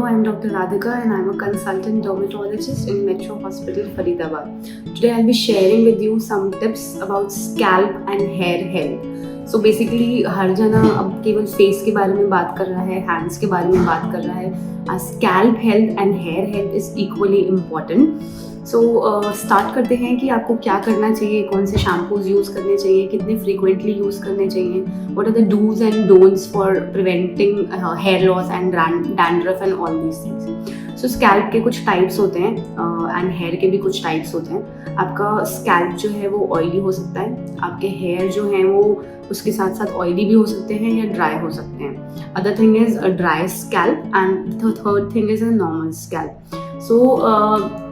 Hello, I'm Dr. Radhika and I'm a consultant dermatologist in Metro Hospital, Faridabad. Today I'll be sharing with you some tips about scalp and hair health. So basically हर जना अब केवल face के बारे में बात कर रहा है, हैंड्स के बारे में बात कर रहा है. Scalp health and hair health is equally important. So start करते हैं कि आपको क्या करना चाहिए, कौन से शैम्पूज यूज़ करने चाहिए, कितने फ्रीक्वेंटली यूज़ करने चाहिए, what are the dos and don'ts for preventing hair loss and dandruff and all these things. So scalp के कुछ टाइप्स होते हैं एंड हेयर के भी कुछ टाइप्स होते हैं. आपका स्कैल्प जो है वो ऑयली हो सकता है, आपके हेयर जो हैं वो उसके साथ साथ ऑयली भी हो सकते हैं या ड्राई हो सकते हैं. Other thing is a dry scalp and the third thing is a normal scalp. So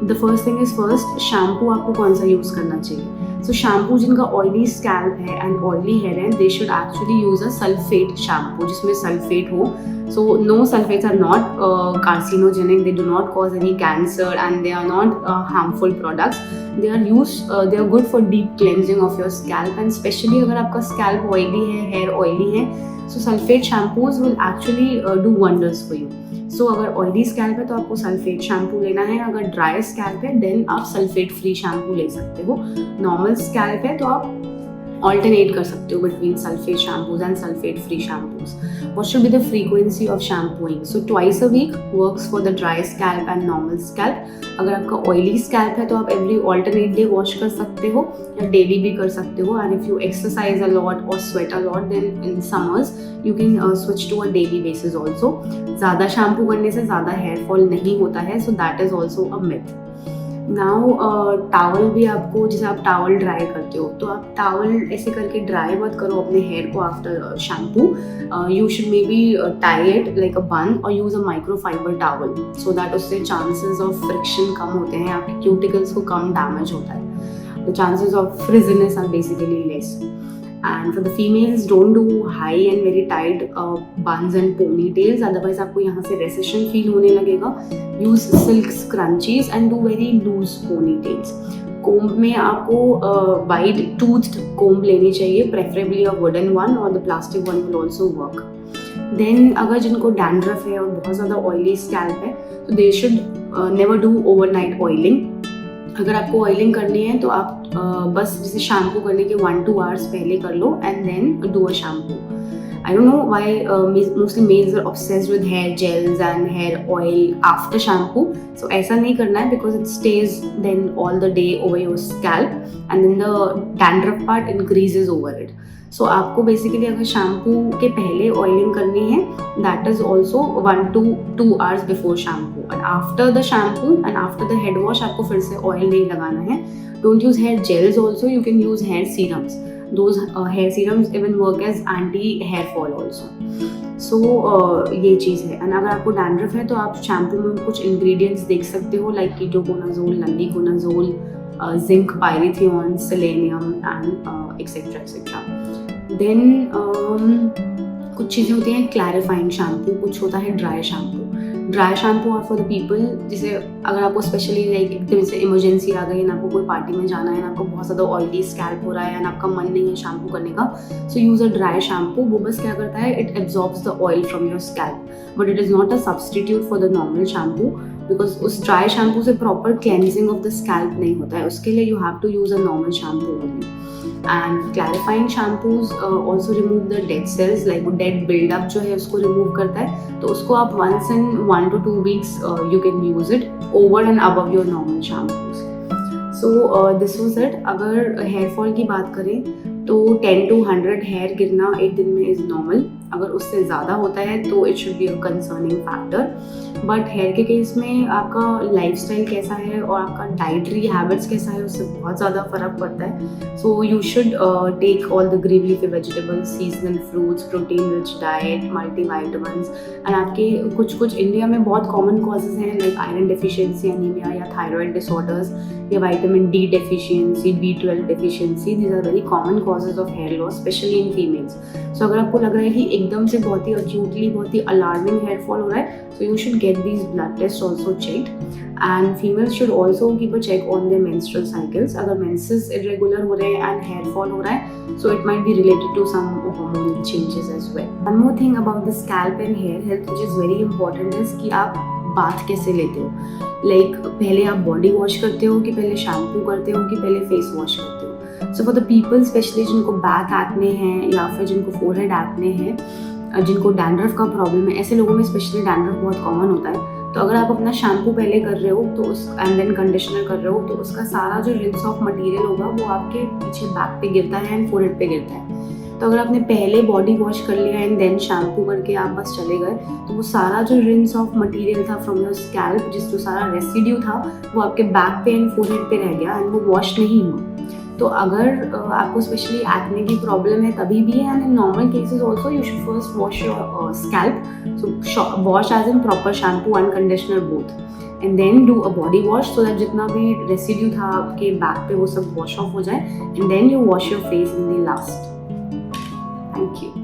the first thing is first, shampoo आपको कौन सा यूज़ करना चाहिए. सो शैम्पू जिनका ऑयली स्कैल्प है एंड ऑयली हेयर है, they should actually use a sulphate shampoo जिसमें sulphate हो. So no, sulfates are not carcinogenic, they do not cause any cancer and they are not harmful products. They are good for deep cleansing of your scalp, and especially अगर आपका scalp oily है, hair oily है, so sulfate shampoos will actually do wonders for you. So अगर oily scalp है तो आपको sulphate shampoo लेना है, अगर ड्राई स्कैल्प है देन आप सल्फेट फ्री शैम्पू ले सकते हो. नॉर्मल स्कैल्प है तो आप alternate कर सकते हो between sulfate shampoos and sulfate free shampoos. What should be the frequency of shampooing? So twice a week works for the dry scalp and normal scalp. अगर आपका oily scalp है तो आप every alternate day wash कर सकते हो या daily भी कर सकते हो. And if you exercise a lot or sweat a lot, then in summers you can switch to a daily basis also. ज़्यादा shampoo करने से ज़्यादा hair fall नहीं होता है, so that is also a myth. Now towel भी आपको, जैसे आप टावल ड्राई करते हो तो आप टावल ऐसे करके ड्राई मत करो अपने हेयर को after shampoo. You should maybe tie it like a bun और use a microfiber towel so that उससे चांसेस ऑफ फ्रिक्शन कम होते हैं, आपके क्यूटिकल्स को कम डैमेज होता है. The chances of frizziness are basically less. And for the females, don't do high and very tight buns and ponytails, otherwise आपको यहाँ से recession feel होने लगेगा. Use silk scrunchies and do very loose ponytails. Comb में आपको wide toothed comb लेनी चाहिए, preferably a wooden one or the plastic one will also work. Then अगर जिनको dandruff है और बहुत ज़्यादा oily scalp है तो they should never do overnight oiling. अगर आपको ऑयलिंग करनी है तो आप बस जैसे शैम्पू करने के 1-2 hours पहले कर लो and then do a shampoo. I don't know why mostly males are obsessed with hair gels and hair oil after shampoo. So ऐसा नहीं करना है because it stays then all the day over your scalp and then the dandruff part increases over it. So आपको basically अगर shampoo के पहले oiling करनी है that is also 1-2 hours before shampoo, and after the shampoo and after the head wash आपको फिर से oil नहीं लगाना है. Don't use hair gels also, you can use hair serums. Those hair serums even work as anti hair fall also. So ये चीज़ है. And अगर आपको डैंड्रफ है तो आप शैम्पू में कुछ इंग्रेडिएंट्स देख सकते हो लाइक कीटोकोनाजोल, नंदीकोनाजोल, zinc, pyrithione, selenium and etcetera etcetera. Then कुछ चीज़ें होती हैं क्लैरिफाइंग शैम्पू, कुछ होता है dry shampoo. Dry shampoo are for the people, जैसे अगर आपको स्पेशली लाइक एकदम से इमरजेंसी आ गई है, आपको कोई पार्टी में जाना है, आपको बहुत ज़्यादा ऑयली स्कैल्प हो रहा है एंड आपका मन नहीं है शैम्पू करने का, so use a dry shampoo. वो बस क्या करता है, it absorbs the oil from your scalp, but it is not a substitute for the normal shampoo because उस ड्राई शैम्पू से proper cleansing of the scalp नहीं होता है. उसके लिए you have to use a normal shampoo only. And clarifying shampoos also remove the dead cells, like वो dead buildup जो है उसको रिमूव करता है. तो उसको आप once in 1 to 2 weeks you can use it over and above your normal shampoos. So this was it. अगर हेयर फॉल की बात करें तो 10 to 100 हेयर गिरना एक दिन में इज़ नॉर्मल. अगर उससे ज़्यादा होता है तो it should be a concerning factor. But here के केस में आपका लाइफस्टाइल कैसा है और आपका डाइटरी हैबिट्स कैसा है उससे बहुत ज़्यादा फ़र्क पड़ता है. So you should take all the green leafy vegetables, seasonal fruits, protein rich diet, multivitamins. And आपके कुछ इंडिया में बहुत कॉमन कॉजेज़ हैं लाइक आयरन डेफिशिएंसी, एनीमिया या थायराइड डिसऑर्डर्स या vitamin D deficiency, B12 deficiency. These are very common causes of hair loss specially in females. So अगर आपको लग रहा है कि एकदम से बहुत ही अक्यूटली बहुत ही अलार्मिंग हेयर फॉल हो रहा है, so you should get these blood tests also checked. And females should also keep a check on their menstrual cycles. अगर menses irregular हो रहे हैं and hair fall हो रहा है, so it might be related to some hormonal changes as well. One more thing about the scalp and hair health which is very important is कि आप bath कैसे लेते हो, लाइक पहले आप बॉडी वॉश करते हो कि पहले शैम्पू करते हो कि पहले फेस वॉश करते हो. So for the people specially जिनको बैक एक्ने हैं या फिर जिनको फोरहेड एक्ने हैं, जिनको डैंड्रफ का प्रॉब्लम है, ऐसे लोगों में स्पेशली डैंड्रफ बहुत कॉमन होता है. तो अगर आप अपना शैम्पू पहले कर रहे हो तो उस एंड देन कंडीशनर कर रहे हो तो उसका सारा जो रिंस ऑफ मटेरियल होगा वो आपके पीछे बैक पे गिरता है एंड फोरहेड पे गिरता है. तो अगर आपने पहले बॉडी वॉश कर लिया एंड देन शैम्पू करके आप बस चले गए तो वो सारा जो रिंस ऑफ मटेरियल था फ्रॉम योर स्कैल्प, जो सारा रेसिड्यू था वो आपके बैक पे एंड फोरहेड पे रह गया एंड वो वॉश नहीं हुआ. तो अगर आपको स्पेशली एक्ने की प्रॉब्लम है तभी भी है, and in normal cases also you should first wash your scalp. So wash as in proper shampoo and conditioner both, and then do a body wash so that जितना भी residue था आपके back पे वो सब वॉश ऑफ हो जाए, and then you wash your face in the last. Thank you.